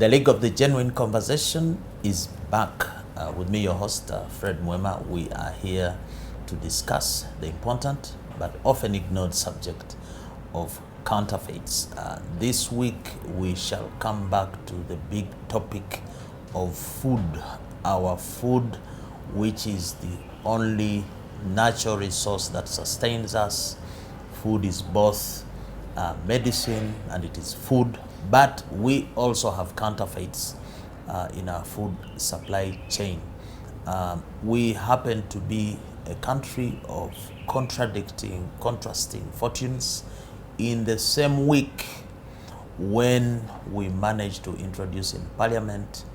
The League of the Genuine Conversation is back with me, your host, Fred Mwema. We are here to discuss the important but often ignored subject of counterfeits. This week, we shall come back to the big topic of food. Our food, which is the only natural resource that sustains us. Food is both medicine and it is food, but we also have counterfeits in our food supply chain. We happen to be a country of contrasting fortunes. In the same week when we managed to introduce in Parliament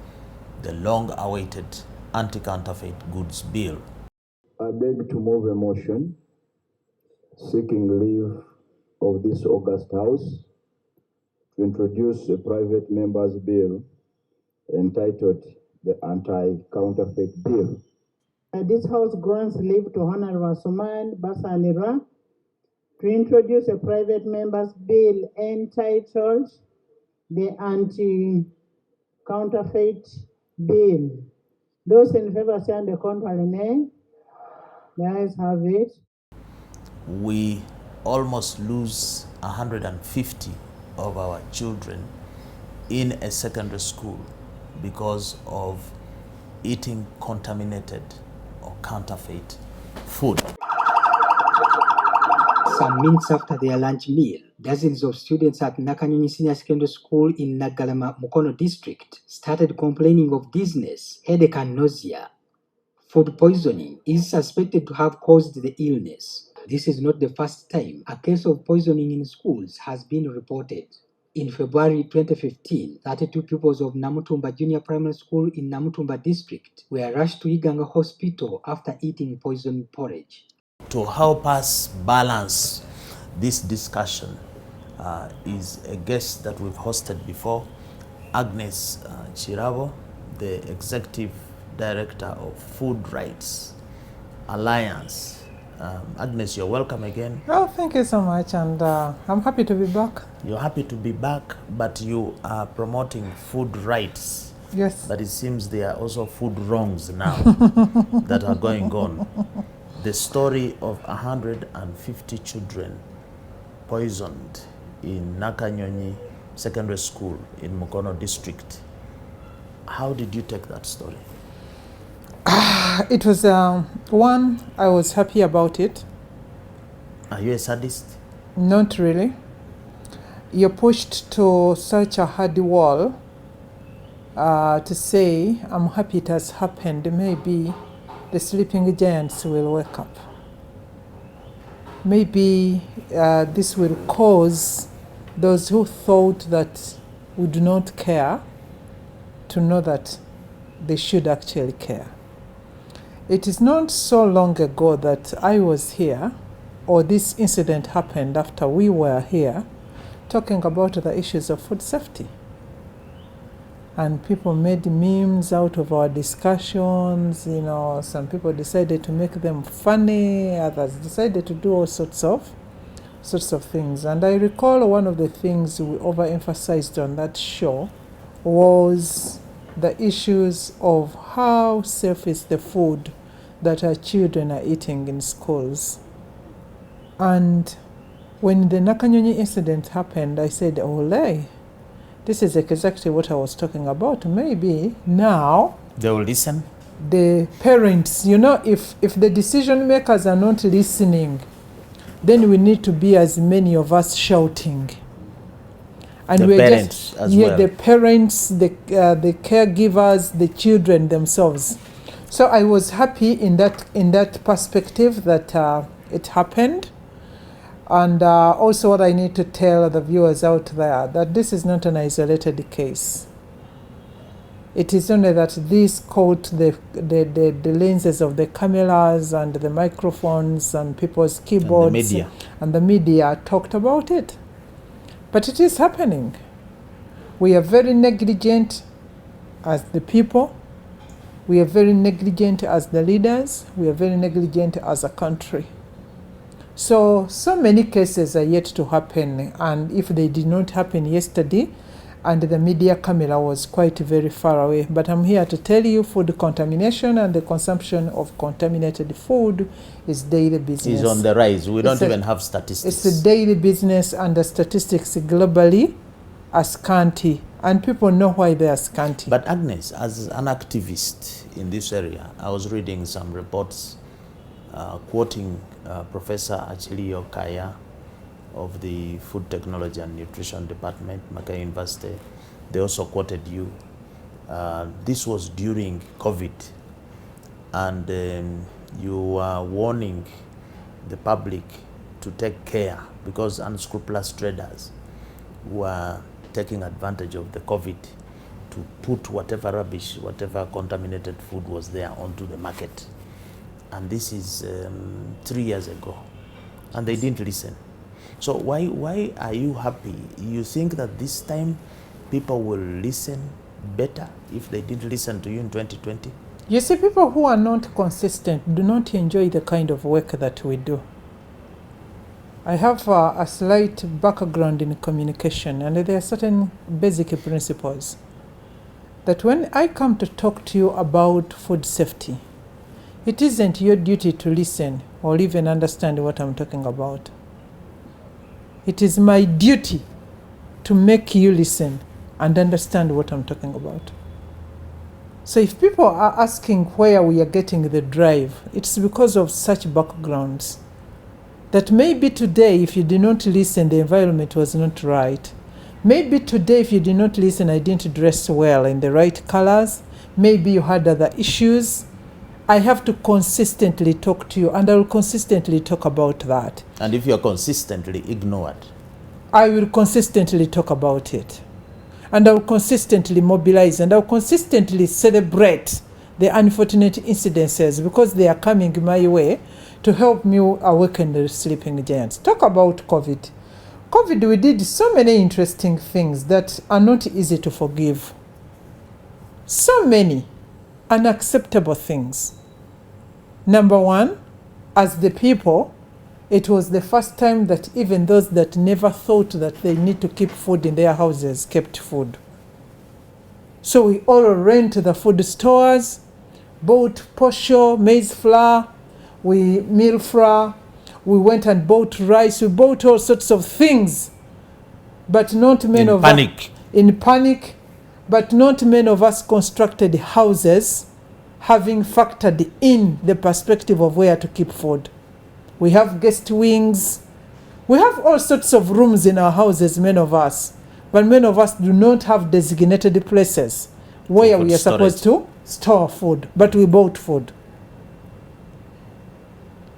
the long-awaited Anti-Counterfeit Goods Bill. I beg to move a motion seeking leave of this August House to introduce a private member's bill entitled the Anti-Counterfeit Bill. This House grants leave to Honorable Suman Basanira to introduce a private member's bill entitled the Anti-Counterfeit Bill. Those in favor say on the contrary, nay. The ayes have it. We almost lose 150 of our children in a secondary school because of eating contaminated or counterfeit food. Some minutes after their lunch meal, dozens of students at Nakanyonyi Senior Secondary School in Nagalama, Mukono district started complaining of dizziness, headache and nausea. Food poisoning is suspected to have caused the illness. This is not the first time a case of poisoning in schools has been reported. In February 2015, 32 pupils of Namutumba Junior Primary School in Namutumba district were rushed to Iganga Hospital after eating poisoned porridge. To help us balance this discussion is a guest that we've hosted before, Agnes Chirabo, the Executive Director of Food Rights Alliance. Agnes, you're welcome again. Oh, thank you so much, and I'm happy to be back. You're happy to be back, but you are promoting food rights. Yes. But it seems there are also food wrongs now that are going on. The story of 150 children poisoned in Nakanyonyi Secondary School in Mukono district. How did you take that story? It was one, I was happy about it. Are you a sadist? Not really. You're pushed to such a hard wall to say, I'm happy it has happened. Maybe the sleeping giants will wake up. Maybe this will cause those who thought that we do not care to know that they should actually care. It is not so long ago that I was here, or this incident happened after we were here, talking about the issues of food safety. And people made memes out of our discussions. You know, some people decided to make them funny, others decided to do all sorts of things. And I recall one of the things we overemphasized on that show was the issues of how safe is the food that our children are eating in schools. And when the Nakanyonyi incident happened, I said, Ole, this is exactly what I was talking about. Maybe now they will listen. The parents, you know, if the decision makers are not listening, then we need to be as many of us shouting. And the parents just, as well. The parents, the caregivers, the children themselves. So I was happy in that perspective that it happened. And also what I need to tell the viewers out there, that this is not an isolated case. It is only that this caught the lenses of the cameras and the microphones and people's keyboards. And the media talked about it. But it is happening. We are very negligent as the people. We are very negligent as the leaders. We are very negligent as a country. So many cases are yet to happen, and if they did not happen yesterday, and the media camera was quite very far away. But I'm here to tell you food contamination and the consumption of contaminated food is daily business. Is on the rise. We don't even have statistics. It's a daily business, and the statistics globally are scanty, and people know why they are scanty. But Agnes, as an activist in this area, I was reading some reports quoting Professor Achilio Kaya of the Food Technology and Nutrition Department, Mackay University. They also quoted you. This was during COVID, and you were warning the public to take care because unscrupulous traders were taking advantage of the COVID to put whatever rubbish, whatever contaminated food was there onto the market. And this is 3 years ago, and they didn't listen. So why are you happy? You think that this time people will listen better if they didn't listen to you in 2020? You see, people who are not consistent do not enjoy the kind of work that we do. I have a slight background in communication, and there are certain basic principles that when I come to talk to you about food safety, it isn't your duty to listen or even understand what I'm talking about. It is my duty to make you listen and understand what I'm talking about. So if people are asking where we are getting the drive, it's because of such backgrounds. That maybe today, if you did not listen, the environment was not right. Maybe today, if you did not listen, I didn't dress well in the right colors. Maybe you had other issues. I have to consistently talk to you, and I will consistently talk about that. And if you're consistently ignored? I will consistently talk about it. And I will consistently mobilize, and I will consistently celebrate the unfortunate incidences because they are coming my way to help me awaken the sleeping giants. Talk about COVID. COVID, we did so many interesting things that are not easy to forgive. So many unacceptable things. Number one, as the people, it was the first time that even those that never thought that they need to keep food in their houses kept food. So we all ran to the food stores, bought posho, maize flour, meal flour, we went and bought rice, we bought all sorts of things, but not many of us in panic. But not many of us constructed houses having factored in the perspective of where to keep food. We have guest wings. We have all sorts of rooms in our houses, many of us. But many of us do not have designated places where we are supposed to store food. But we bought food.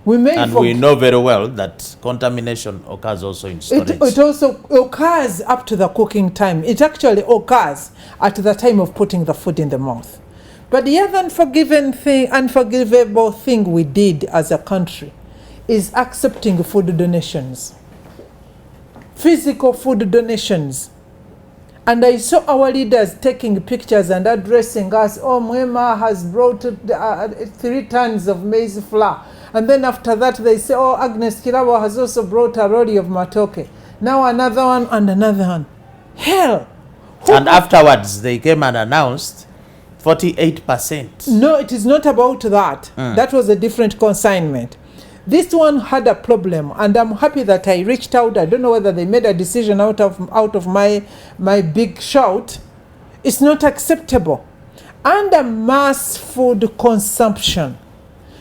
We know very well that contamination occurs also in storage. It also occurs up to the cooking time. It actually occurs at the time of putting the food in the mouth. But the other unforgivable thing we did as a country is accepting food donations. Physical food donations. And I saw our leaders taking pictures and addressing us. Oh, Mwema has brought 3 tons of maize flour. And then after that, they say, oh, Agnes Kirabo has also brought a lorry of matoke. Now another one and another one. Hell! And afterwards, they came and announced 48%. No, it is not about that. That was a different consignment. This one had a problem, and I'm happy that I reached out. I don't know whether they made a decision out of my big shout. It's not acceptable. Under mass food consumption,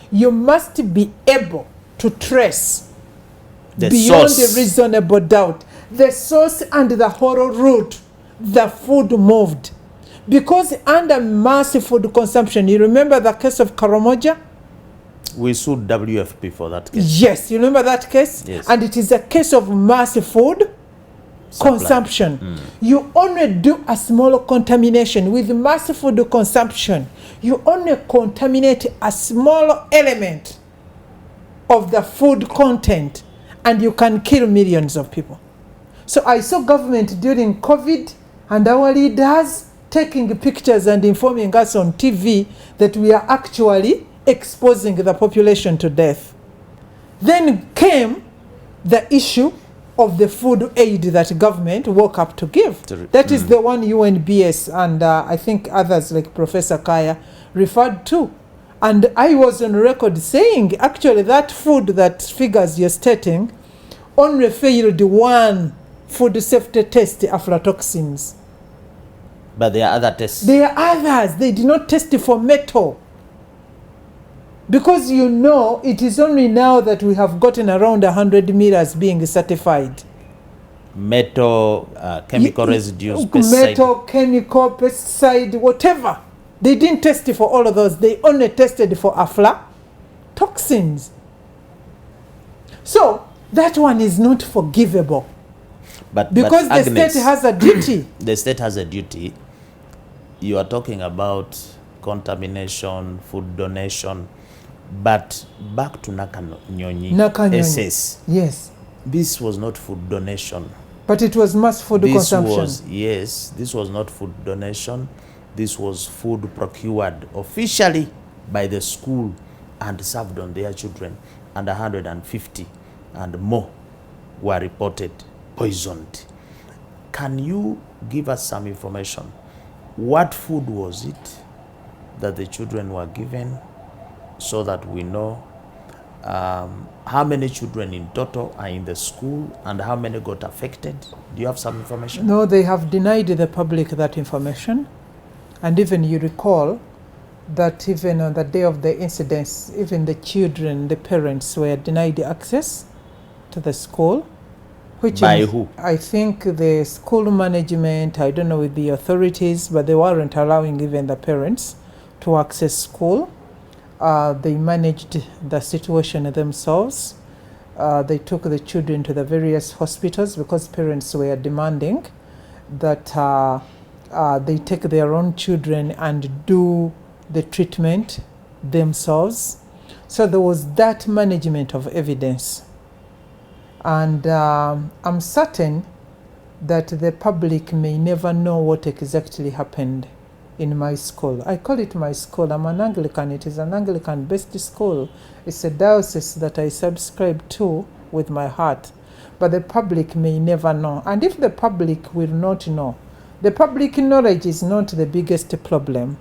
you must be able to trace beyond a reasonable doubt the source and the whole route the food moved. Because under mass food consumption, you remember the case of Karamoja? We sued WFP for that case. Yes, you remember that case? Yes. And it is a case of mass food consumption. You only do a small contamination. With mass food consumption, you only contaminate a small element of the food content, and you can kill millions of people. So I saw government during COVID and our leaders taking pictures and informing us on TV that we are actually exposing the population to death. Then came the issue of the food aid that government woke up to give. That is the one UNBS and I think others like Professor Kaya referred to. And I was on record saying, actually, that food, that figures you're stating, only failed one food safety test, aflatoxins. But there are other tests. There are others. They did not test for metal. Because you know, it is only now that we have gotten around 100 meters being certified. Metal, chemical residues, pesticide. Metal, chemical, pesticide, whatever. They didn't test for all of those. They only tested for aflatoxins. So that one is not forgivable. Because the Agnes, state has a duty. The state has a duty. You are talking about contamination, food donation, but back to Nakanyonyi SS. Yes. This was not food donation. But it was mass food consumption. This was not food donation. This was food procured officially by the school and served on their children, and 150 and more were reported poisoned. Can you give us some information? What food was it that the children were given, so that we know how many children in total are in the school and how many got affected? Do you have some information? No, they have denied the public that information. And even you recall that even on the day of the incidents, even the children, the parents were denied access to the school. By who? I think the school management, I don't know with the authorities, but they weren't allowing even the parents to access school. They managed the situation themselves. They took the children to the various hospitals because parents were demanding that they take their own children and do the treatment themselves. So there was that management of evidence. And I'm certain that the public may never know what exactly happened in my school. I call it my school. I'm an Anglican. It is an Anglican-based school. It's a diocese that I subscribe to with my heart. But the public may never know. And if the public will not know, the public knowledge is not the biggest problem.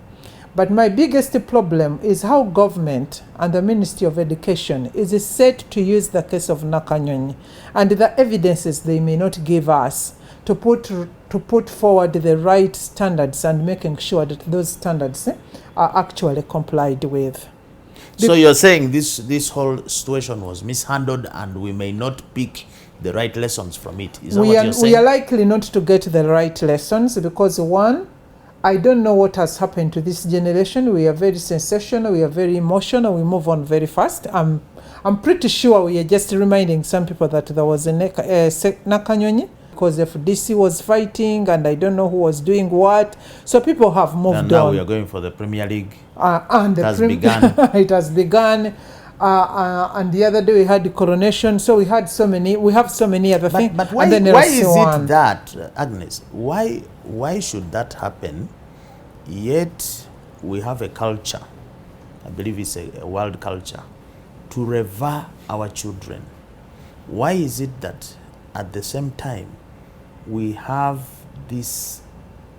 But my biggest problem is how government and the Ministry of Education is set to use the case of Nakanyonyi and the evidences they may not give us to put forward the right standards and making sure that those standards are actually complied with. So you're saying this whole situation was mishandled and we may not pick the right lessons from it. Is that what you're saying? We are likely not to get the right lessons because, one, I don't know what has happened to this generation. We are very sensational, we are very emotional, we move on very fast. I'm pretty sure we are just reminding some people that there was a Nakanyonyi because FDC was fighting and I don't know who was doing what. So people have moved on. And now we are going for the Premier League. And it has begun. It has begun. And the other day we had the coronation. So we have so many other things. But why is it that, Agnes, why should that happen? Yet we have a culture, I believe it's a world culture, to revere our children. Why is it that at the same time we have this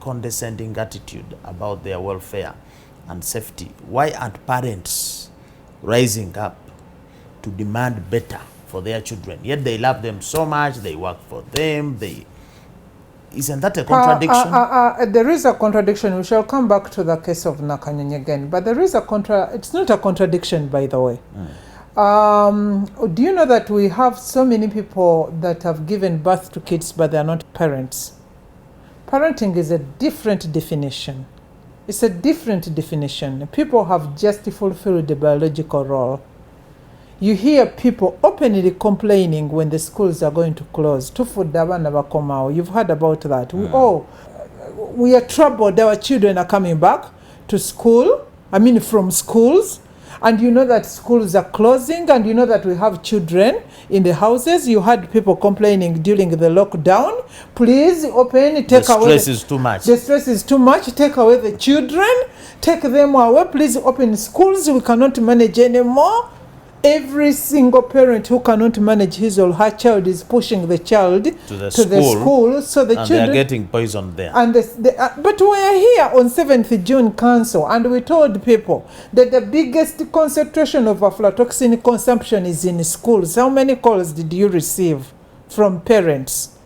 condescending attitude about their welfare and safety? Why aren't parents rising up to demand better for their children? Yet they love them so much, they work for them, isn't that a contradiction? There is a contradiction. We shall come back to the case of Nakanyonyi again. But there is it's not a contradiction, by the way. Do you know that we have so many people that have given birth to kids, but they are not parents? Parenting is a different definition. It's a different definition. People have just fulfilled the biological role. You hear people openly complaining when the schools are going to close. You've heard about that. We are troubled. Our children are coming back to school. From schools. And you know that schools are closing, and you know that we have children in the houses. You had people complaining during the lockdown. Please open, take away. The stress is too much. The stress is too much. Take away the children. Take them away. Please open schools. We cannot manage anymore. Every single parent who cannot manage his or her child is pushing the child To the the school, so the and they are children getting poisoned there. and but we are here on 7th June Council, and we told people that the biggest concentration of aflatoxin consumption is in schools. How many calls did you receive from parents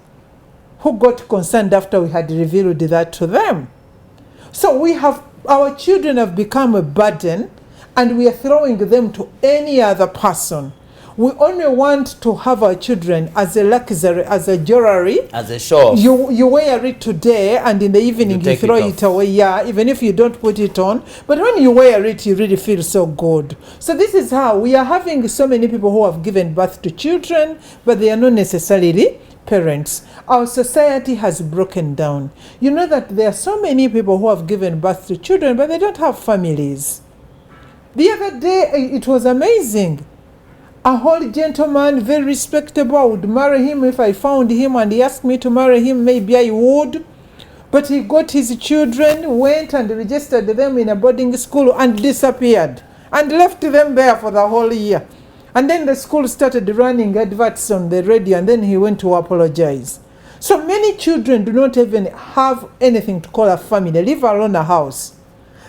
who got concerned after we had revealed that to them? So our children have become a burden, and we are throwing them to any other person. We only want to have our children as a luxury, as a jewelry. As a show. You wear it today, and in the evening you throw it away. Yeah, even if you don't put it on. But when you wear it, you really feel so good. So this is how we are having so many people who have given birth to children, but they are not necessarily parents. Our society has broken down. You know that there are so many people who have given birth to children, but they don't have families. The other day, it was amazing. A whole gentleman, very respectable. I would marry him if I found him, and he asked me to marry him, maybe I would. But he got his children, went and registered them in a boarding school and disappeared and left them there for the whole year. And then the school started running adverts on the radio, and then he went to apologize. So many children do not even have anything to call a family, leave alone a house.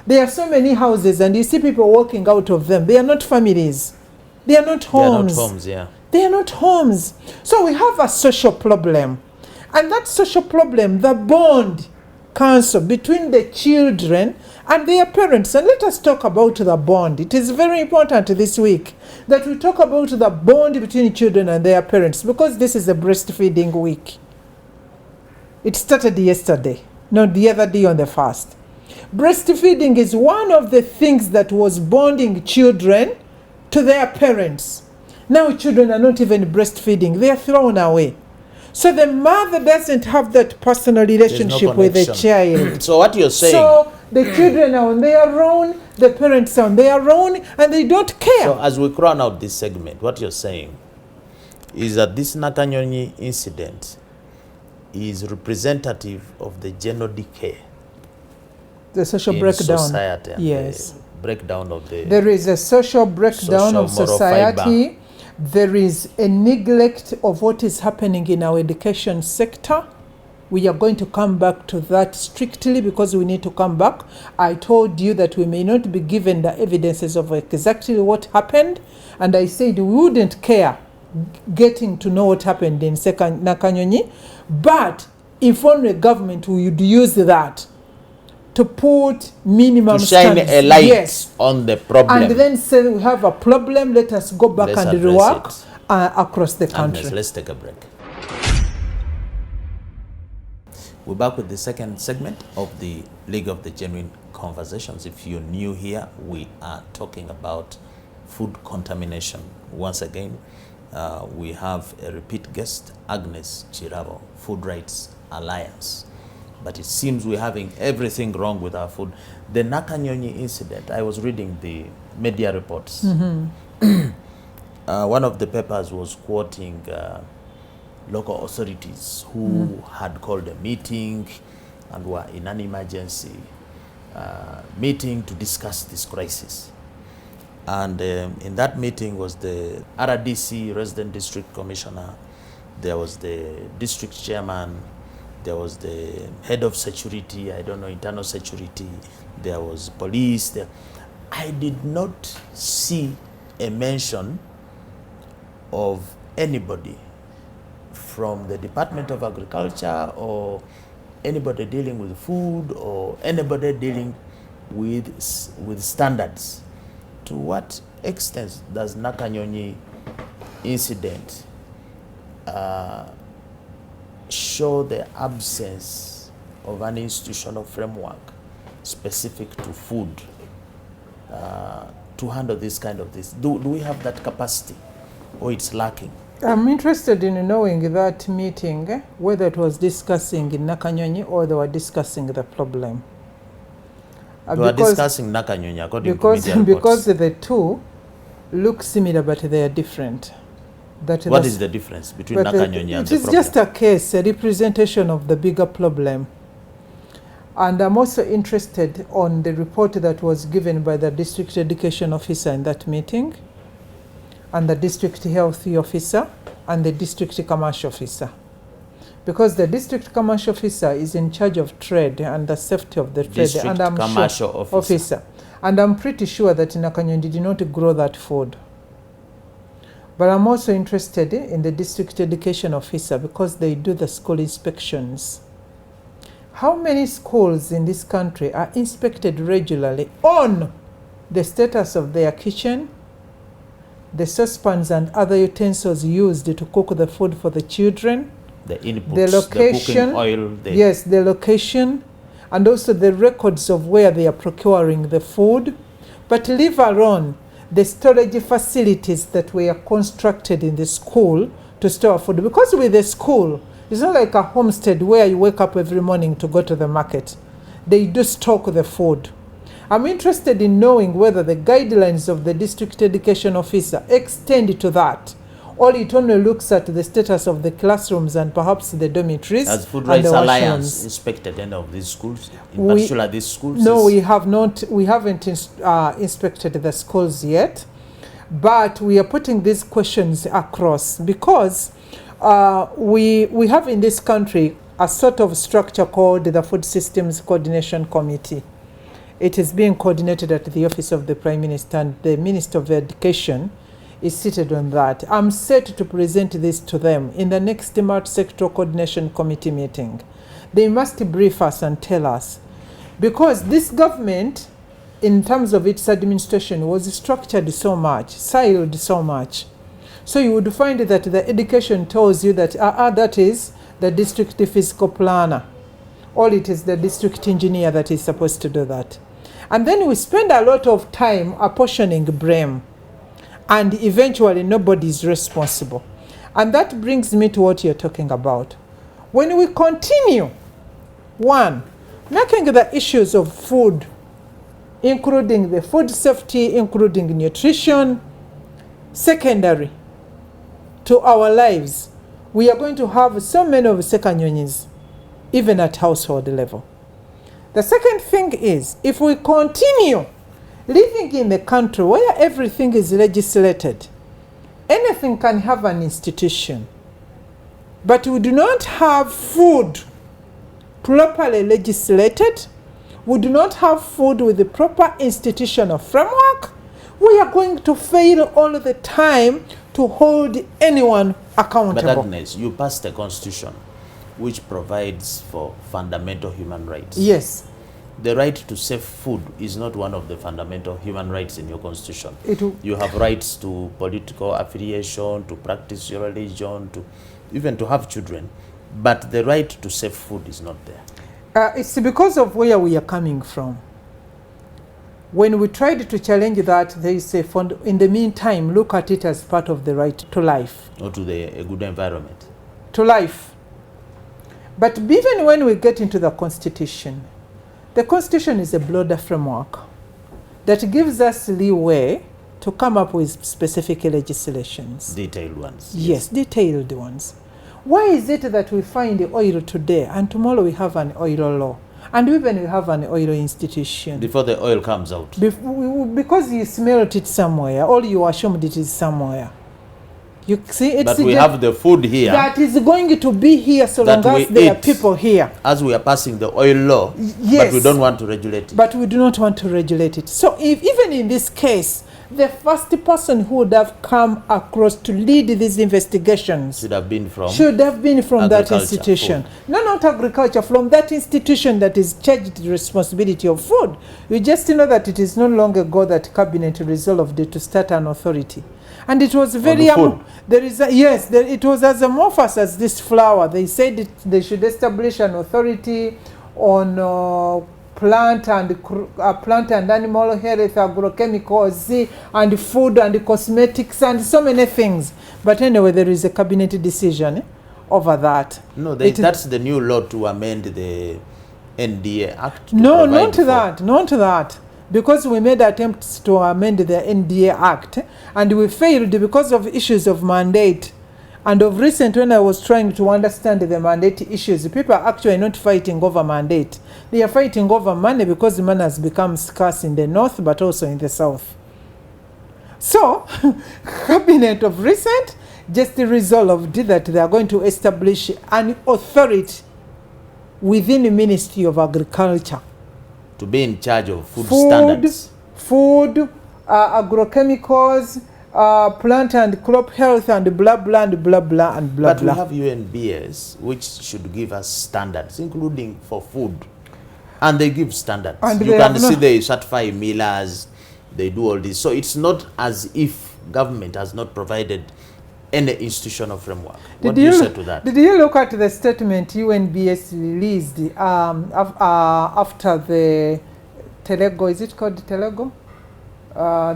There are so many houses, and you see people walking out of them. They are not families. They are not homes. They are not homes, yeah. They are not homes. So we have a social problem. And that social problem, the bond council between the children and their parents. And let us talk about the bond. It is very important this week that we talk about the bond between children and their parents, because this is a breastfeeding week. It started yesterday, not the other day on the 1st. Breastfeeding is one of the things that was bonding children to their parents. Now children are not even breastfeeding, they are thrown away. So the mother doesn't have that personal relationship with the child. So what you're saying... So the children are on their own, the parents are on their own, and they don't care. So as we crown out this segment, what you're saying is that this Nakanyonyi incident is representative of the general decay. The social in breakdown. Society and yes. The breakdown of the... There is a social breakdown of society. Fiber. There is a neglect of what is happening in our education sector. We are going to come back to that strictly, because we need to come back. I told you that we may not be given the evidences of exactly what happened, and I said we wouldn't care getting to know what happened in Nakanyonyi, but if only government would use that to put minimum to shine standards. A light yes. on the problem. And then say we have a problem, let us go back and rework across the country. Let's take a break. We're back with the second segment of the League of the Genuine Conversations. If you're new here, we are talking about food contamination. Once again, we have a repeat guest, Agnes Chirabo, Food Rights Alliance. But it seems we're having everything wrong with our food. The Nakanyonyi incident, I was reading the media reports. Mm-hmm. One of the papers was quoting local authorities who had called a meeting and were in an emergency meeting to discuss this crisis. And in that meeting was the RDC, Resident District Commissioner, there was the district chairman, there was the head of security, I don't know, internal security, there was police. There. I did not see a mention of anybody from the Department of Agriculture or anybody dealing with food or anybody dealing with standards. To what extent does Nakanyonyi incident show the absence of an institutional framework specific to food to handle this kind of this? Do we have that capacity, or it's lacking? I'm interested in knowing that meeting, whether it was discussing in Nakanyonyi or they were discussing the problem. They were discussing Nakanyonyi according to media reports. Because the two look similar, but they are different. What is the difference between Nakanyonyi and the problem? It is just a case, a representation of the bigger problem. And I'm also interested on the report that was given by the district education officer in that meeting. and the district health officer and the district commercial officer. Because the district commercial officer is in charge of trade and the safety of the trade. District and I'm commercial sure, officer. And I'm pretty sure that Nakanyonyi did not grow that food. But I'm also interested in the district education officer because they do the school inspections. How many schools in this country are inspected regularly on the status of their kitchen, the saucepans and other utensils used to cook the food for the children, the inputs, the location, the cooking oil, yes, the location, and also the records of where they are procuring the food. But leave alone the storage facilities that were constructed in the school to store food. Because with the school, it's not like a homestead where you wake up every morning to go to the market. They do stock the food. I'm interested in knowing whether the guidelines of the district education officer extend to that, or it only looks at the status of the classrooms and perhaps the dormitories. Has Food and Rights the Alliance washrooms. inspected any of these schools, in particular these schools? No, we have not. We haven't inspected the schools yet, but we are putting these questions across because we have in this country a sort of structure called the Food Systems Coordination Committee. It is being coordinated at the Office of the Prime Minister, and the Minister of Education is seated on that. I'm set to present this to them in the next March Sectoral Coordination Committee meeting. They must brief us and tell us, because this government, in terms of its administration, was structured so much, siloed so much. So you would find that the education tells you that that is the district physical planner, or it is the district engineer that is supposed to do that. And then we spend a lot of time apportioning blame, and eventually nobody is responsible. And that brings me to what you're talking about. When we continue, one, making the issues of food, including the food safety, including nutrition, secondary to our lives, we are going to have so many of Sekanyonyis, even at household level. The second thing is, if we continue living in a country where everything is legislated, anything can have an institution, but we do not have food properly legislated, we do not have food with the proper institutional framework, we are going to fail all the time to hold anyone accountable. But Agnes, you passed a constitution which provides for fundamental human rights. Yes. The right to safe food is not one of the fundamental human rights in your constitution. You have rights to political affiliation, to practice your religion, to even to have children. But the right to safe food is not there. It's because of where we are coming from. When we tried to challenge that, they say, in the meantime, look at it as part of the right to life. Or to a good environment. To life. But even when we get into the Constitution, the Constitution is a broader framework that gives us leeway to come up with specific legislations. Detailed ones. Yes, detailed ones. Why is it that we find the oil today and tomorrow we have an oil law? And even we have an oil institution. Before the oil comes out. Because you smelled it somewhere, or you assumed it is somewhere. You see, it's but we have the food here. That is going to be here so long as there are people here. As we are passing the oil law, yes, but we don't want to regulate it. But we do not want to regulate it. So if, even in this case, the first person who would have come across to lead these investigations should have been from that institution. Food. No, not agriculture, from that institution that is charged with the responsibility of food. You just know that it is no longer God that cabinet resolved to start an authority. And it was very it was as amorphous as this flower. They said they should establish an authority on plant and animal health, agrochemicals, and food and cosmetics and so many things. But anyway, there is a cabinet decision over that. No, that's the new law to amend the NDA Act. No, not that. Because we made attempts to amend the NDA Act and we failed because of issues of mandate. And of recent, when I was trying to understand the mandate issues, people are actually not fighting over mandate. They are fighting over money because money has become scarce in the north but also in the south. So, Cabinet of recent just resolved that they are going to establish an authority within the Ministry of Agriculture. To be in charge of food standards. Food, agrochemicals, plant and crop health, and blah blah and blah blah and blah but blah. But we have UNBS, which should give us standards, including for food. And they give standards. And you can see they certify millers, they do all this. So it's not as if government has not provided any institutional framework. What do you say to that? Did you look at the statement UNBS released after the Telego, is it called Telego?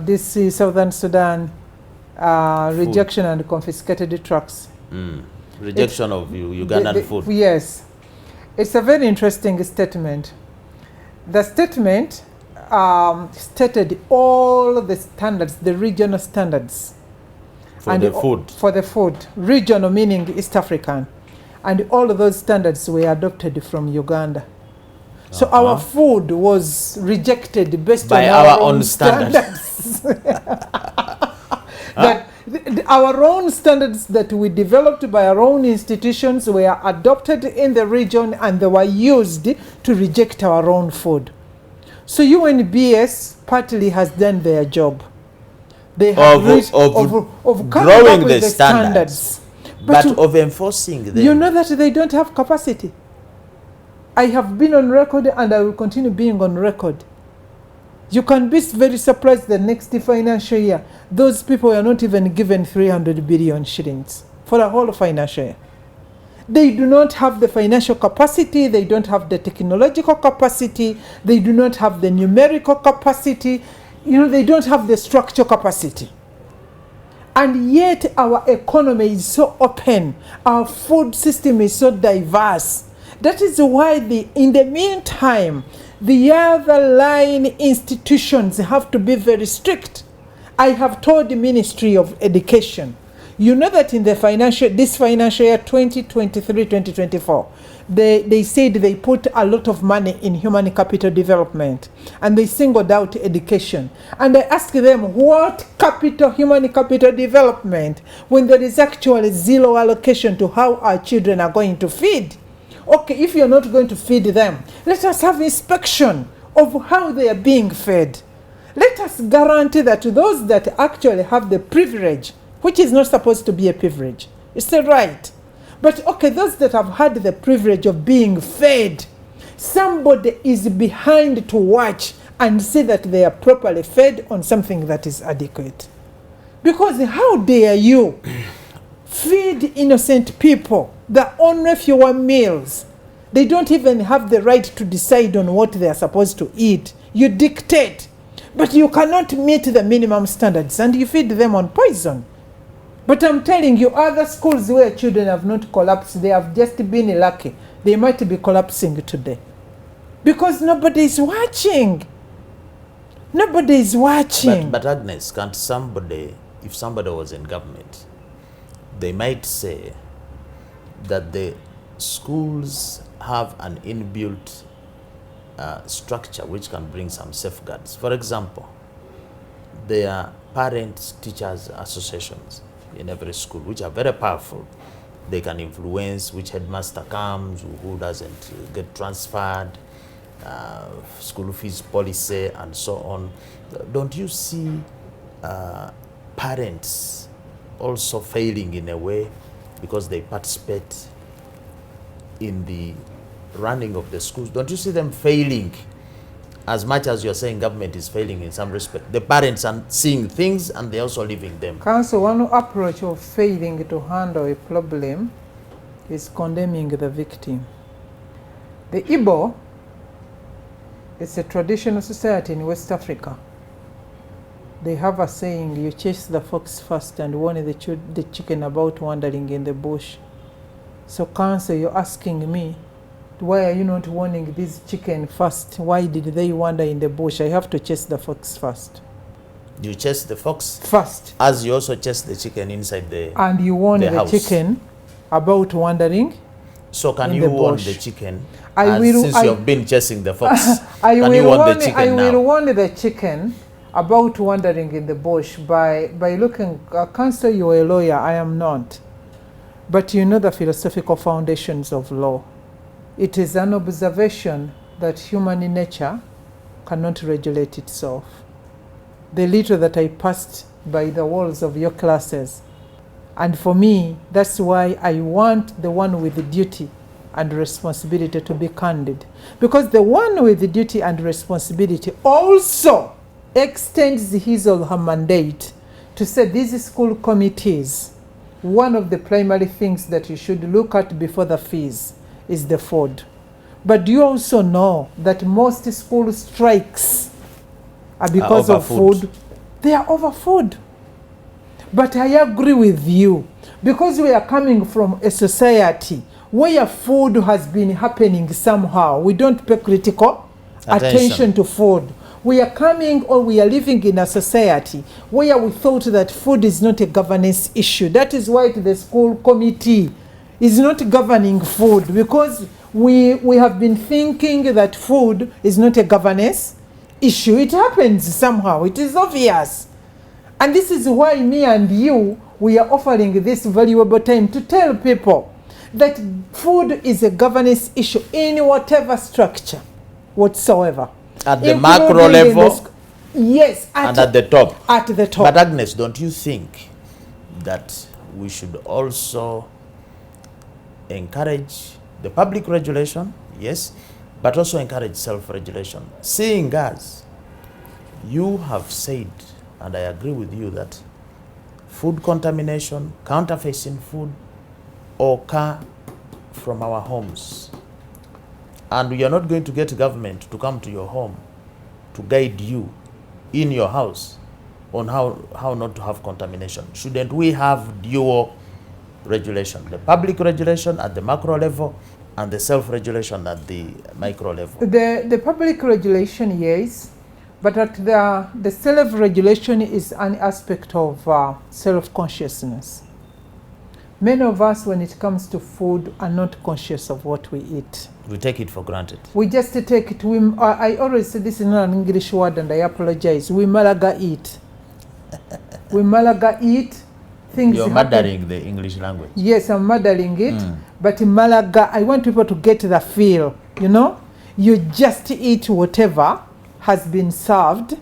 This is Southern Sudan rejection and confiscated trucks. Rejection of Ugandan food. Yes. It's a very interesting statement. The statement stated all the standards, the regional standards. For the food. For the food. Regional meaning East African. And all of those standards were adopted from Uganda. So our food was rejected based on our own standards. That our own standards that we developed by our own institutions were adopted in the region and they were used to reject our own food. So UNBS partly has done their job. They have reached of growing the standards. But of enforcing them. You know that they don't have capacity. I have been on record and I will continue being on record. You can be very surprised the next financial year. Those people are not even given 300 billion shillings for a whole financial year. They do not have the financial capacity. They don't have the technological capacity. They do not have the numerical capacity. You know, they don't have the structural capacity. And yet our economy is so open. Our food system is so diverse. That is why in the meantime, the other line institutions have to be very strict. I have told the Ministry of Education, you know that in this financial year 2023-2024, they said they put a lot of money in human capital development and they singled out education. And I asked them, what human capital development when there is actually zero allocation to how our children are going to feed? Okay, if you're not going to feed them, let us have inspection of how they are being fed. Let us guarantee that those that actually have the privilege, which is not supposed to be a privilege, it's a right. But okay, those that have had the privilege of being fed, somebody is behind to watch and see that they are properly fed on something that is adequate. Because how dare you feed innocent people the only fewer meals? They don't even have the right to decide on what they are supposed to eat. You dictate, but you cannot meet the minimum standards and you feed them on poison. But I'm telling you, other schools where children have not collapsed, they have just been lucky. They might be collapsing today. Because nobody is watching. Nobody is watching. But Agnes, can't somebody, if somebody was in government, they might say that the schools have an inbuilt structure which can bring some safeguards. For example, there are parent-teachers associations in every school which are very powerful. They can influence which headmaster comes, who doesn't get transferred, school fees policy, and so on. Don't you see parents also failing in a way because they participate in the running of the schools? Don't you see them failing as much as you're saying government is failing in some respect? The parents are seeing things and they're also leaving them. Council, one approach of failing to handle a problem is condemning the victim. The Igbo is a traditional society in West Africa. They have a saying, you chase the fox first and warn the chicken about wandering in the bush. So Council, you're asking me, why are you not warning this chicken first? Why did they wander in the bush? I have to chase the fox first. You chase the fox? First. As you also chase the chicken inside the house. And you warn the chicken about wandering. So can you warn the chicken? Since you've been chasing the fox, I will warn the chicken about wandering in the bush by looking. Counsel, you're a lawyer, I am not. But you know the philosophical foundations of law. It is an observation that human nature cannot regulate itself. The little that I passed by the walls of your classes, and for me, that's why I want the one with the duty and responsibility to be candid. Because the one with the duty and responsibility also extends his or her mandate to say these school committees, one of the primary things that you should look at before the fees is the food. But do you also know that most school strikes are because of food? They are over food. But I agree with you, because we are coming from a society where food has been happening somehow. We don't pay critical attention to food. We are coming, or we are living in a society where we thought that food is not a governance issue. That is why the school committee is not governing food, because we have been thinking that food is not a governance issue. It happens somehow. It is obvious. And this is why me and you, we are offering this valuable time to tell people that food is a governance issue in whatever structure whatsoever. At the macro level? Yes. And at the top? At the top. But Agnes, don't you think that we should also encourage the public regulation? Yes. But also encourage self-regulation. Seeing as you have said, and I agree with you, that food contamination, counterfeits in food, occur from our homes. And we are not going to get government to come to your home to guide you in your house on how not to have contamination. Shouldn't we have dual regulation? The public regulation at the macro level and the self-regulation at the micro level? The public regulation, yes. But at the self-regulation is an aspect of self-consciousness. Many of us, when it comes to food, are not conscious of what we eat. We take it for granted. We just take it. I always say this is not an English word, and I apologize. We malaga eat. We malaga eat. Things You're happen. murdering the English language. Yes, I'm murdering it. But in malaga, I want people to get the feel. You know, you just eat whatever has been served,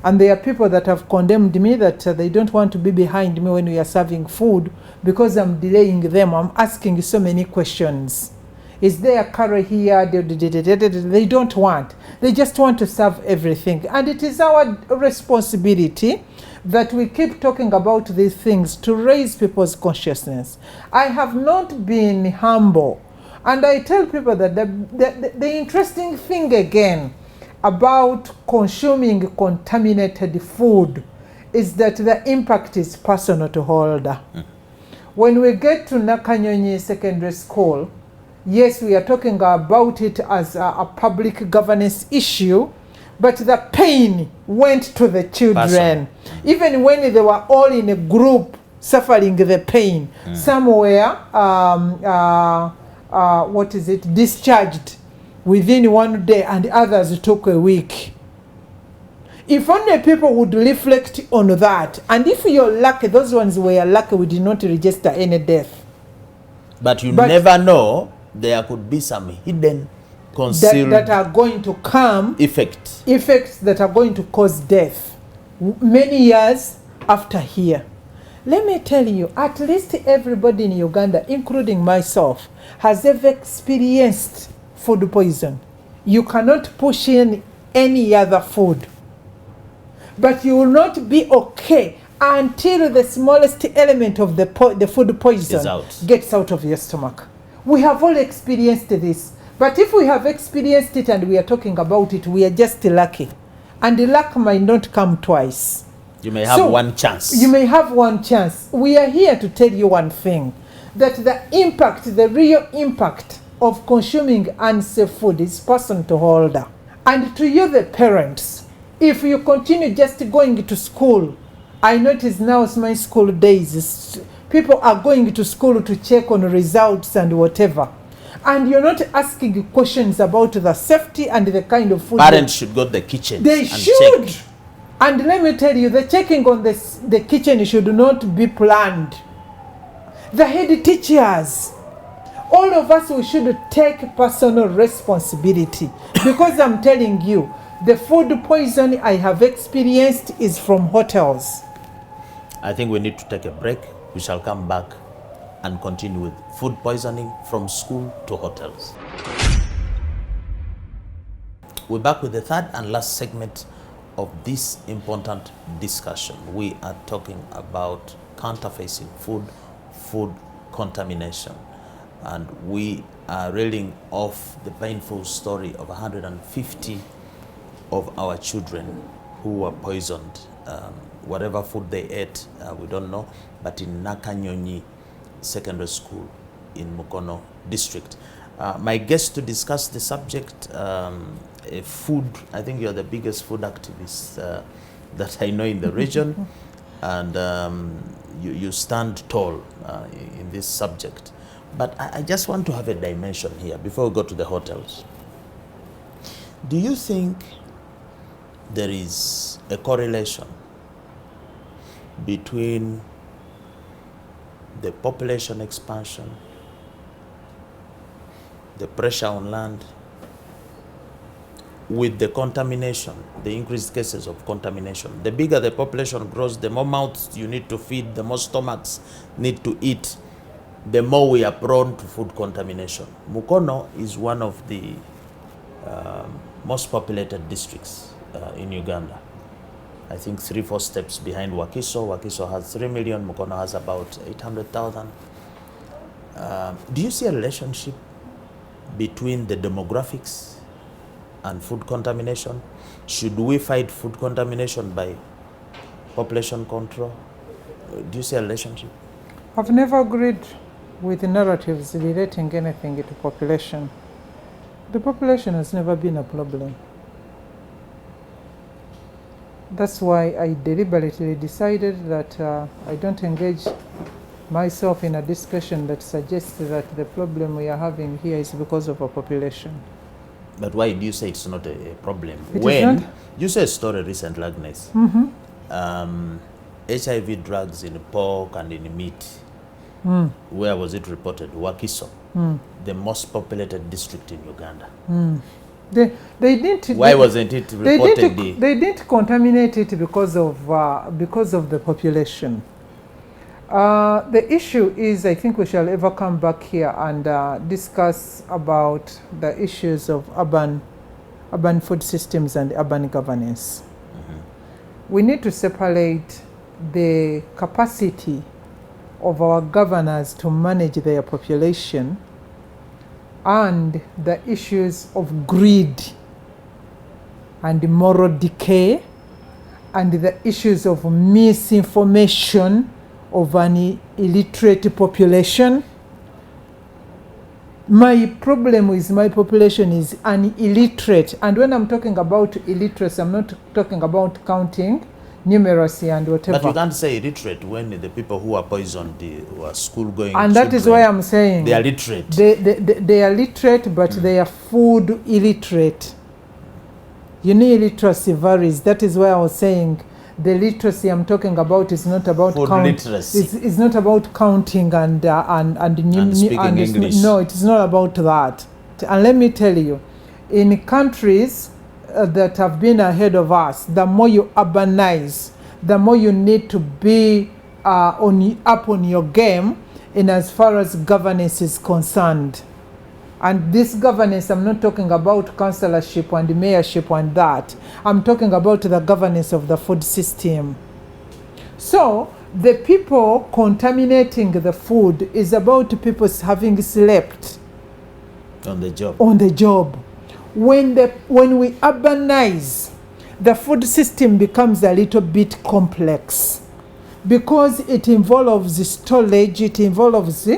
and there are people that have condemned me that they don't want to be behind me when we are serving food because I'm delaying them. I'm asking so many questions. Is there a curry here? They don't want. They just want to serve everything. And it is our responsibility that we keep talking about these things to raise people's consciousness. I have not been humble. And I tell people that the interesting thing again about consuming contaminated food is that the impact is personal to holder. When we get to Nakanyonyi Secondary School, yes, we are talking about it as a public governance issue, but the pain went to the children. Even when they were all in a group suffering the pain, some were discharged within one day, and others took a week. If only people would reflect on that, and if you're lucky, those ones were lucky, we did not register any death. But never know, there could be some hidden, concealed that are going to come effects that are going to cause death many years after here. Let me tell you, at least everybody in Uganda, including myself, has ever experienced food poison. You cannot push in any other food, but you will not be okay until the smallest element of the food poison gets out of your stomach. We have all experienced this, but if we have experienced it and we are talking about it, we are just lucky, and the luck might not come twice. You may have one chance. You may have one chance. We are here to tell you one thing, that the impact, the real impact of consuming unsafe food is person to holder. And to you, the parents, if you continue just going to school, I notice now it's my school days, people are going to school to check on results and whatever, and you're not asking questions about the safety and the kind of food. Parents should go to the kitchen. They should. Check. And let me tell you, the checking on the kitchen should not be planned. The head teachers, all of us, we should take personal responsibility, because I'm telling you, the food poison I have experienced is from hotels. I think we need to take a break. We shall come back and continue with food poisoning from school to hotels. We're back with the third and last segment of this important discussion. We are talking about counterfeiting food contamination. And we are reeling off the painful story of 150 of our children who were poisoned. Whatever food they ate, we don't know, but in Nakanyonyi Secondary School in Mukono district. My guest to discuss the subject, food, I think you're the biggest food activist that I know in the region, and you stand tall in this subject. But I just want to have a dimension here before we go to the hotels. Do you think there is a correlation between the population expansion, the pressure on land, with the contamination, the increased cases of contamination? The bigger the population grows, the more mouths you need to feed, the more stomachs need to eat, the more we are prone to food contamination. Mukono is one of the most populated districts in Uganda. I think 3-4 steps behind Wakiso. Wakiso has 3 million, Mukono has about 800,000. Do you see a relationship between the demographics and food contamination? Should we fight food contamination by population control? Do you see a relationship? I've never agreed with the narratives relating anything to population. The population has never been a problem. That's why I deliberately decided that I don't engage myself in a discussion that suggests that the problem we are having here is because of our population. But why do you say it's not a problem? It is when not. You said a story recently, Agnes. HIV drugs in pork and in meat. Where was it reported? Wakiso, the most populated district in Uganda. They didn't. Why wasn't it reported? They didn't contaminate it because of the population. The issue is, I think we shall ever come back here and discuss about the issues of urban food systems and urban governance. We need to separate the capacity of our governors to manage their population and the issues of greed and moral decay and the issues of misinformation of an illiterate population. My problem with my population is an illiterate, and when I'm talking about illiteracy, I'm not talking about counting, numeracy and whatever. But you can't say illiterate when the people who are poisoned, who are school-going and that is why I'm saying they are literate. They are literate, but they are food illiterate. You know, illiteracy varies. That is why I was saying the literacy I'm talking about is not about literacy. It's not about counting and speaking English. No, it is not about that. And let me tell you, in countries that have been ahead of us, the more you urbanize, the more you need to be up on your game in as far as governance is concerned. And this governance, I'm not talking about councillorship and mayorship and that. I'm talking about the governance of the food system. So the people contaminating the food is about people having slept on the job. When we urbanize, the food system becomes a little bit complex because it involves storage, it involves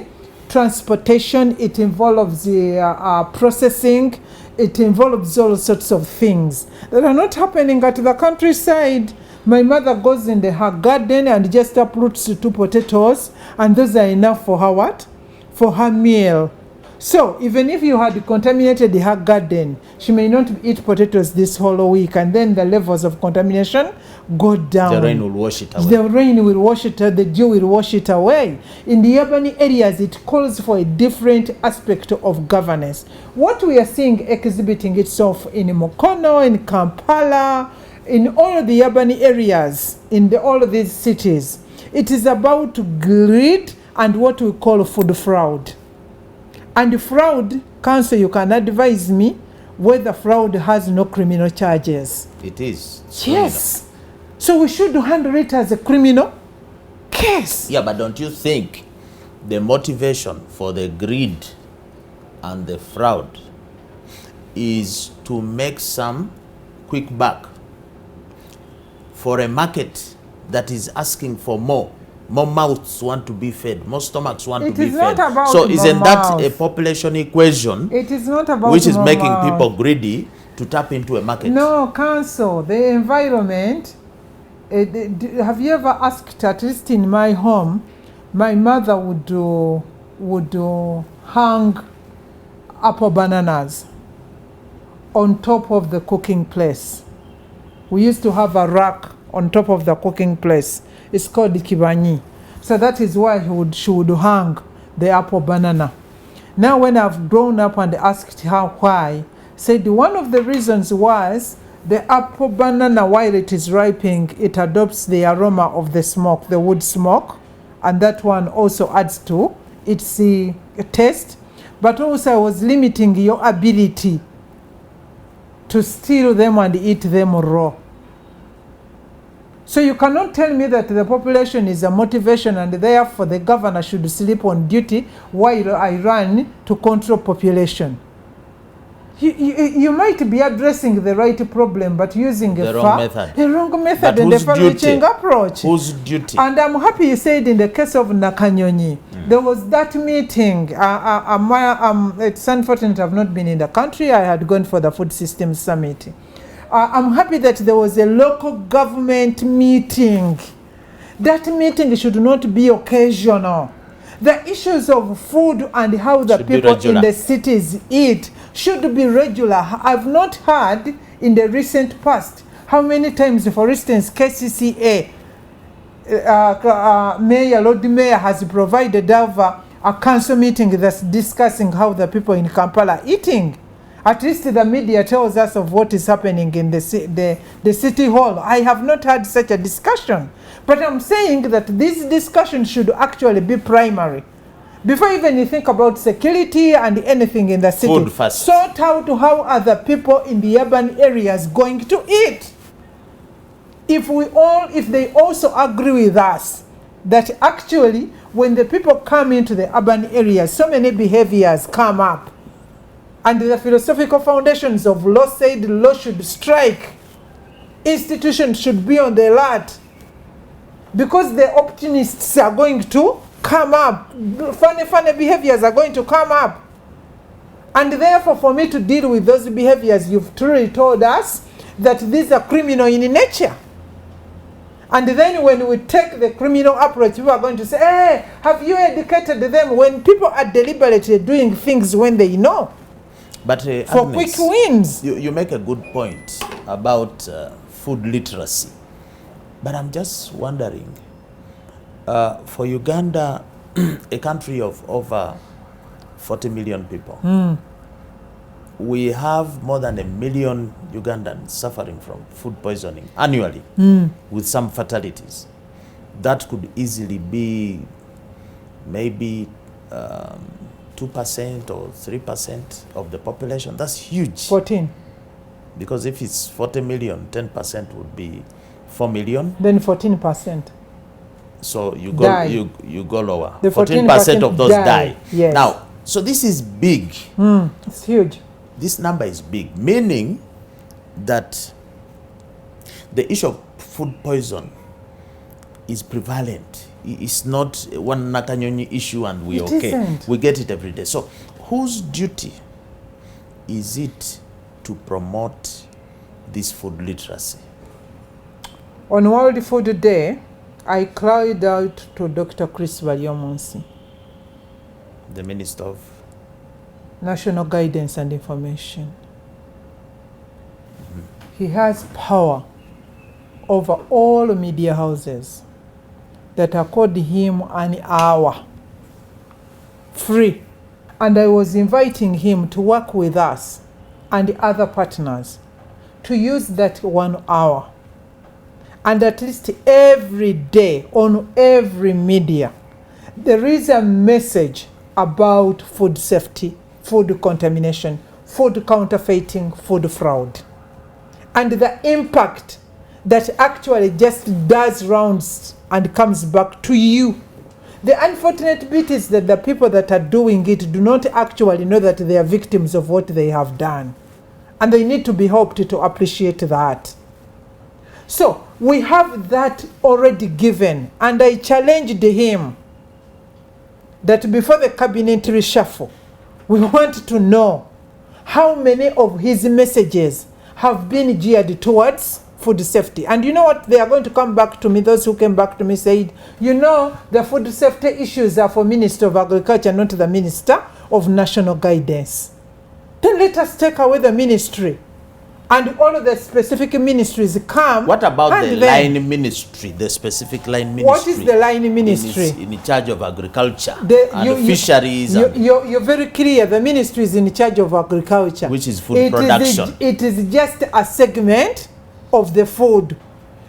transportation, it involves processing, it involves all sorts of things that are not happening at the countryside. My mother goes in her garden and just uproots 2 potatoes, and those are enough for her what? For her meal. So even if you had contaminated her garden, she may not eat potatoes this whole week, and then the levels of contamination go down. The rain will wash it away. The rain will wash it, the dew will wash it away. In the urban areas, it calls for a different aspect of governance. What we are seeing exhibiting itself in Mukono, in Kampala, in all the urban areas, in all of these cities, it is about greed and what we call food fraud. And fraud, counsel, you can advise me whether fraud has no criminal charges. It is. Yes. So we should handle it as a criminal case. Yeah, but don't you think the motivation for the greed and the fraud is to make some quick buck for a market that is asking for more? More mouths want to be fed. More stomachs want to be fed. It is not about so isn't that mouth. a population equation? It is not about which is making mouth. people greedy to tap into a market. No, counsel, the environment. Have you ever asked, at least in my home, my mother would hang apple bananas on top of the cooking place. We used to have a rack on top of the cooking place. It's called kibanyi. So that is why she would hang the apple banana. Now when I've grown up and asked her why, said one of the reasons was the apple banana, while it is ripening, it adopts the aroma of the smoke, the wood smoke, and that one also adds to its taste. But also I was limiting your ability to steal them and eat them raw. So you cannot tell me that the population is a motivation and therefore the governor should sleep on duty while I run to control population. You might be addressing the right problem, but using the wrong method. A wrong method But and a whose far-reaching duty? approach. Whose duty? And I'm happy you said in the case of Nakanyonyi, there was that meeting. It's unfortunate I've not been in the country. I had gone for the Food Systems Summit. I'm happy that there was a local government meeting. That meeting should not be occasional. The issues of food and how the people in the cities eat should be regular. I've not heard in the recent past how many times, for instance, KCCA, Lord Mayor has provided over a council meeting that's discussing how the people in Kampala are eating. At least the media tells us of what is happening in the city hall. I have not had such a discussion. But I'm saying that this discussion should actually be primary. Before even you think about security and anything in the city, food first. Sort out how other people in the urban areas going to eat. If they also agree with us that actually when the people come into the urban areas, so many behaviors come up. And the philosophical foundations of law said law should strike. Institutions should be on the alert. Because the opportunists are going to come up. Funny behaviors are going to come up. And therefore, for me to deal with those behaviors, you've truly told us that these are criminal in nature. And then when we take the criminal approach, people are going to say, hey, have you educated them? When people are deliberately doing things when they know. But for Agnes, quick wins. You make a good point about food literacy. But I'm just wondering, for Uganda, a country of over 40 million people, we have more than 1 million Ugandans suffering from food poisoning annually, with some fatalities. That could easily be maybe 2% or 3% of the population. That's huge. 14. Because if it's 40 million, 10% would be 4 million. Then 14%. So you go lower. The 14% of those die. Yes. Now, so this is big. It's huge. This number is big, meaning that the issue of food poison is prevalent. It's not one Nakanyonyi issue and we're okay. Isn't. We get it every day. So whose duty is it to promote this food literacy? On World Food Day, I cried out to Dr. Chris Baryomunsi. The Minister of national guidance and information. He has power over all media houses that accord him an hour free. And I was inviting him to work with us and other partners to use that 1 hour. And at least every day on every media, there is a message about food safety, food contamination, food counterfeiting, food fraud. And the impact that actually just does rounds and comes back to you. The unfortunate bit is that the people that are doing it do not actually know that they are victims of what they have done. And they need to be helped to appreciate that. So we have that already given. And I challenged him that before the cabinet reshuffle, we want to know how many of his messages have been geared towards food safety. And you know what? They are going to come back to me. Those who came back to me said, you know, the food safety issues are for Minister of Agriculture, not the Minister of National Guidance. Then let us take away the ministry. And all of the specific ministries come. What about the line ministry, the specific line ministry? What is the line ministry? In charge of agriculture and fisheries. You're very clear. The ministry is in charge of agriculture. Which is food production. It is just a segment of the food.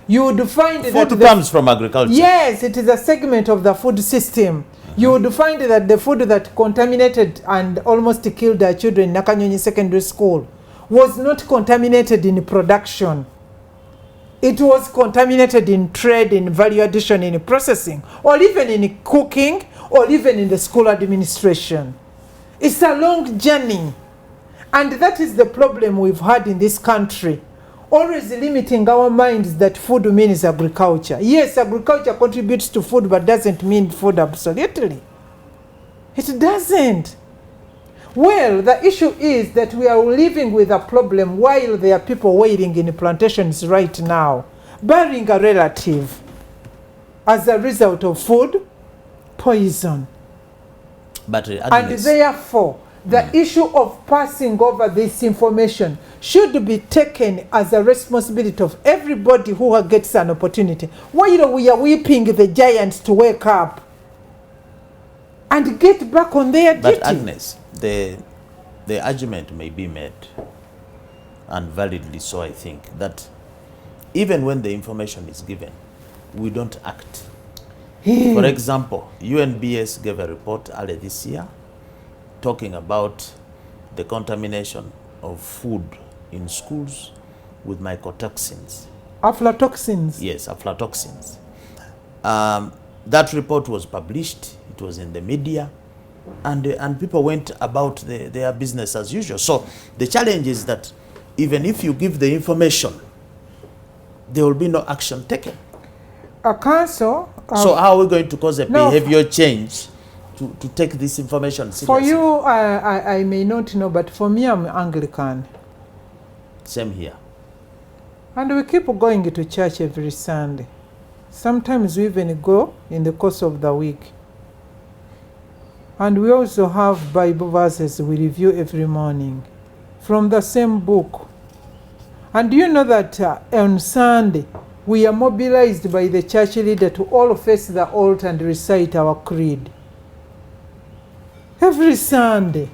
You would find food that comes from agriculture. Yes, it is a segment of the food system. You would find that the food that contaminated and almost killed their children in Nakanyonyi Secondary School was not contaminated in production. It was contaminated in trade, in value addition, in processing, or even in cooking, or even in the school administration. It's a long journey. And that is the problem we've had in this country. Always limiting our minds that food means agriculture. Yes, agriculture contributes to food, but doesn't mean food absolutely. It doesn't. Well, the issue is that we are living with a problem while there are people waiting in plantations right now, burying a relative as a result of food poison. But and therefore, the issue of passing over this information should be taken as a responsibility of everybody who gets an opportunity. While we are weeping the giants to wake up and get back on their duty. But Agnes, the argument may be made, and validly so, I think, that even when the information is given, we don't act. For example, UNBS gave a report earlier this year talking about the contamination of food in schools with mycotoxins. Aflatoxins. Yes, aflatoxins. That report was published. It was in the media. And people went about their business as usual. So the challenge is that even if you give the information, there will be no action taken. A council. So how are we going to cause a behavior change to take this information seriously? For you, I may not know, but for me, I'm Anglican. Same here. And we keep going to church every Sunday. Sometimes we even go in the course of the week. And we also have Bible verses we review every morning from the same book. And do you know that on Sunday, we are mobilized by the church leader to all face the altar and recite our creed. Every Sunday,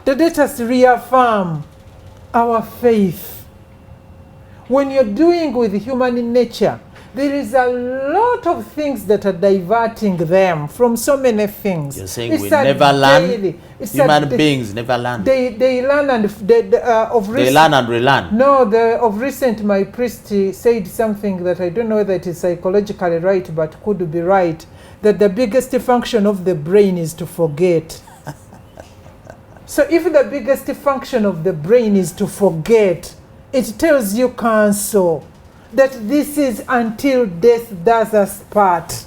let us reaffirm our faith. When you're dealing with human nature, there is a lot of things that are diverting them from so many things. You're saying we never learn? Human beings never learn. They learn and they learn and relearn. No, of recent my priest said something that I don't know whether it is psychologically right, but could be right, that the biggest function of the brain is to forget. So if the biggest function of the brain is to forget, it tells you, counsel, that this is until death does us part.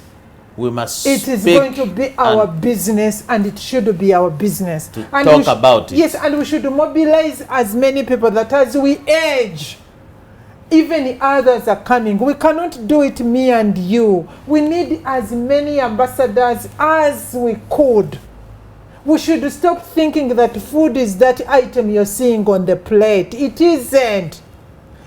We must It is going to be our business, and it should be our business. To talk about it. Yes, and we should mobilize as many people that as we age, even others are coming. We cannot do it me and you. We need as many ambassadors as we could. We should stop thinking that food is that item you're seeing on the plate. It isn't.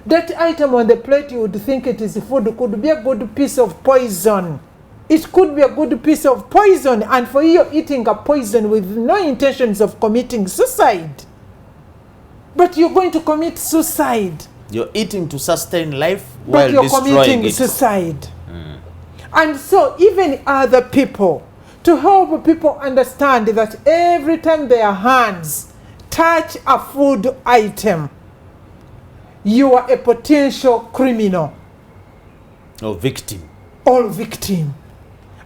That item on the plate, you would think it is food, could be a good piece of poison. It could be a good piece of poison, and for you eating a poison with no intentions of committing suicide. But you're going to commit suicide. You're eating to sustain life But while you're destroying committing it. suicide. And so even other people, to help people understand that every time their hands touch a food item, you are a potential criminal Or victim. or victim.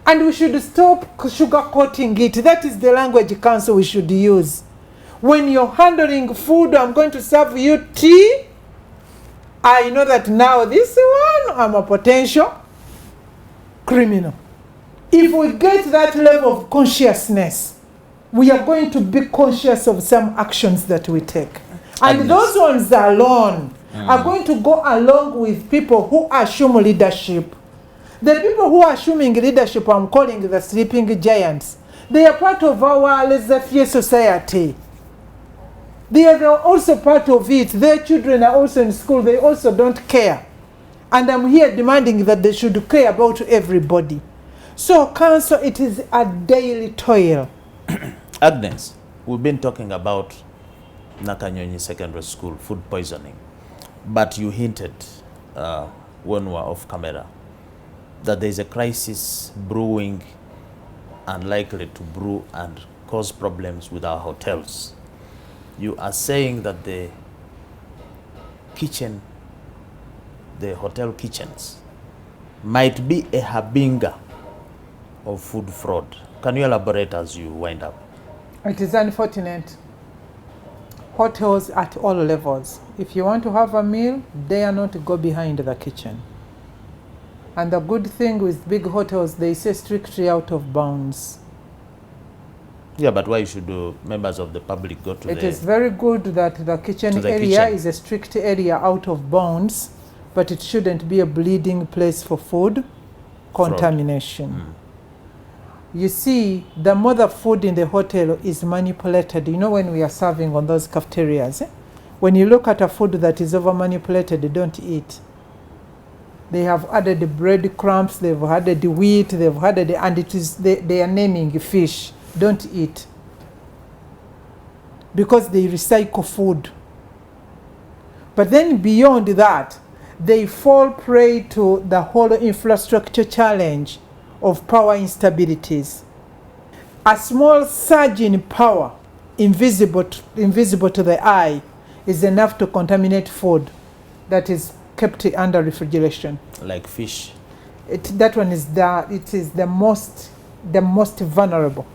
And we should stop sugarcoating it. That is the language council we should use. When you're handling food, I'm going to serve you tea. I know that now this one, I'm a potential criminal. If we get that level of consciousness, we are going to be conscious of some actions that we take. And Agnes. those ones alone are going to go along with people who assume leadership. The people who are assuming leadership, I'm calling the sleeping giants. They are part of our laissez-faire society. They are also part of it. Their children are also in school. They also don't care. And I'm here demanding that they should care about everybody. So, council, it is a daily toil. Agnes, we've been talking about Nakanyonyi Secondary School food poisoning, but you hinted when we were off camera that there is a crisis brewing and likely to brew and cause problems with our hotels. You are saying that the hotel kitchens might be a habinga of food fraud. Can you elaborate as you wind up? It is unfortunate. Hotels at all levels. If you want to have a meal, dare not to go behind the kitchen. And the good thing with big hotels, they say strictly out of bounds. Yeah, but why should members of the public go to It is very good that the kitchen area is a strict area out of bounds, but it shouldn't be a bleeding place for food contamination. You see, the more the food in the hotel is manipulated, you know, when we are serving on those cafeterias, when you look at a food that is over manipulated, don't eat. They have added the breadcrumbs, they've added the wheat, they've added and it is they are naming fish. Don't eat. Because they recycle food. But then beyond that, they fall prey to the whole infrastructure challenge of power instabilities. A small surge in power, invisible to the eye, is enough to contaminate food that is kept under refrigeration. Like fish. That one is the most vulnerable.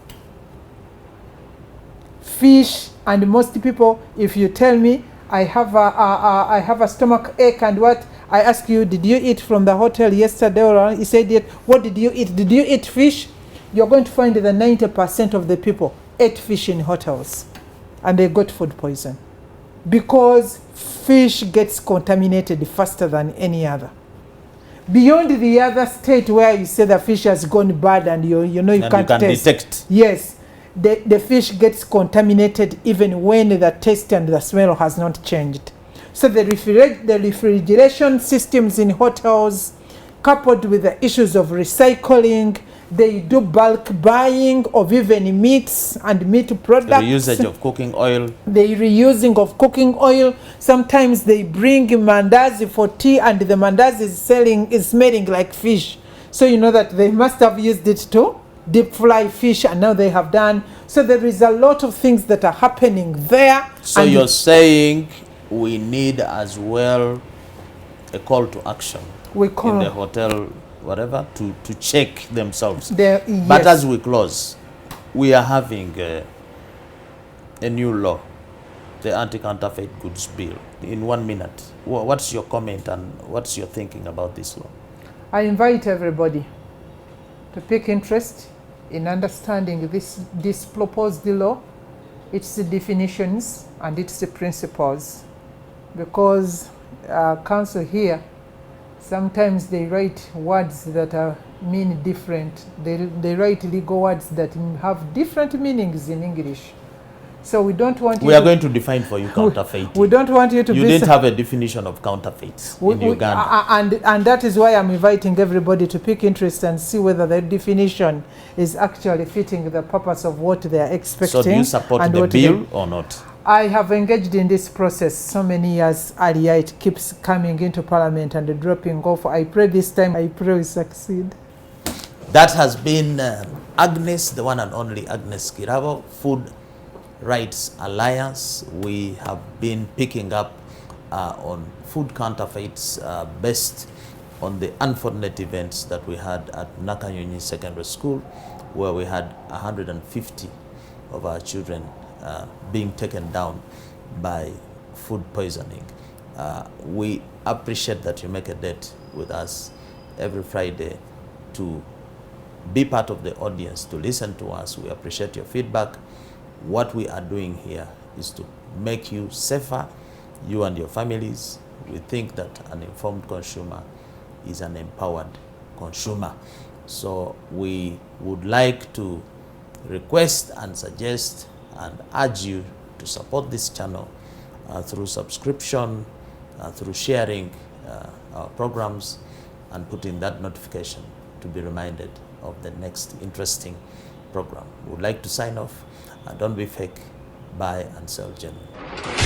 Fish, and most people, if you tell me I have a stomach ache and what, I ask you, did you eat from the hotel yesterday? Or you said it. What did you eat? Did you eat fish? You're going to find that 90% of the people ate fish in hotels, and they got food poison because fish gets contaminated faster than any other. Beyond the other state where you say the fish has gone bad and you know you can't taste. Detect. Yes, the fish gets contaminated even when the taste and the smell has not changed. So the refrigeration systems in hotels, coupled with the issues of recycling, they do bulk buying of even meats and meat products. The usage of cooking oil. The reusing of cooking oil. Sometimes they bring mandazi for tea and the mandazi is smelling like fish. So you know that they must have used it to deep fry fish, and now they have done. So there is a lot of things that are happening there. So you're saying we need as well a call to action in the hotel, whatever, to check themselves. Yes. But as we close, we are having a new law, the Anti-Counterfeit Goods Bill. In 1 minute, what's your comment and what's your thinking about this law? I invite everybody to take interest in understanding this proposed law, its definitions and its principles, because council here, sometimes they write words that are mean different. They write legal words that have different meanings in English. So we don't want you We are going to define for you counterfeiting. We don't want you to You didn't have a definition of counterfeits in Uganda. And that is why I'm inviting everybody to pick interest and see whether the definition is actually fitting the purpose of what they are expecting. So do you support the bill or not? I have engaged in this process so many years earlier. It keeps coming into Parliament and dropping off. I pray this time, I pray we succeed. That has been Agnes, the one and only Agnes Kirabo, Food Rights Alliance. We have been picking up on food counterfeits based on the unfortunate events that we had at Nakanyonyi Secondary School, where we had 150 of our children being taken down by food poisoning. We appreciate that you make a date with us every Friday to be part of the audience, to listen to us. We appreciate your feedback. What we are doing here is to make you safer, you and your families. We think that an informed consumer is an empowered consumer. So we would like to request and suggest and urge you to support this channel through subscription, through sharing our programs, and putting that notification to be reminded of the next interesting program. We would like to sign off. Don't be fake, buy and sell genuine.